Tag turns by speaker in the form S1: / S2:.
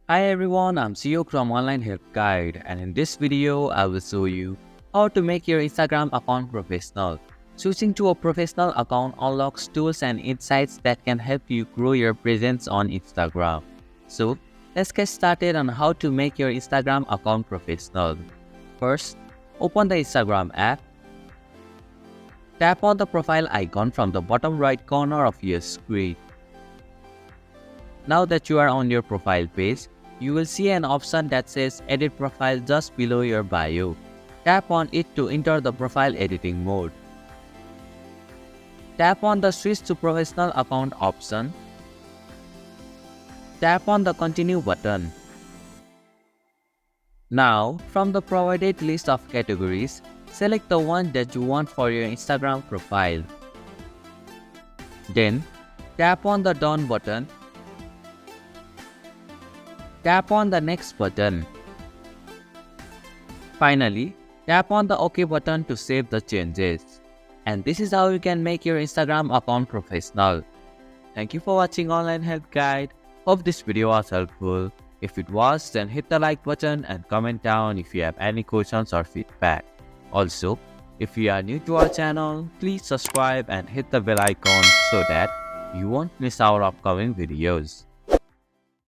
S1: Hi everyone, I'm CEO from Online Help Guide, and in this video I will show you how to make your Instagram account professional. Switching to a professional account unlocks tools and insights that can help you grow your presence on Instagram. So let's get started on how to make your Instagram account professional. First, open the Instagram app. Tap on the profile icon from the bottom right corner of your screen. Now that you are on your profile page, you will see an option that says Edit Profile just below your bio. Tap on it to enter the profile editing mode. Tap on the Switch to Professional Account option. Tap on the Continue button. Now, from the provided list of categories, select the one that you want for your Instagram profile. Then, tap on the Done button. Tap on the Next button. Finally, tap on the OK button to save the changes. And this is how you can make your Instagram account professional. Thank you for watching Online Help Guide. Hope this video was helpful. If it was, then hit the like button and comment down if you have any questions or feedback. Also, if you are new to our channel, please subscribe and hit the bell icon so that you won't miss our upcoming videos.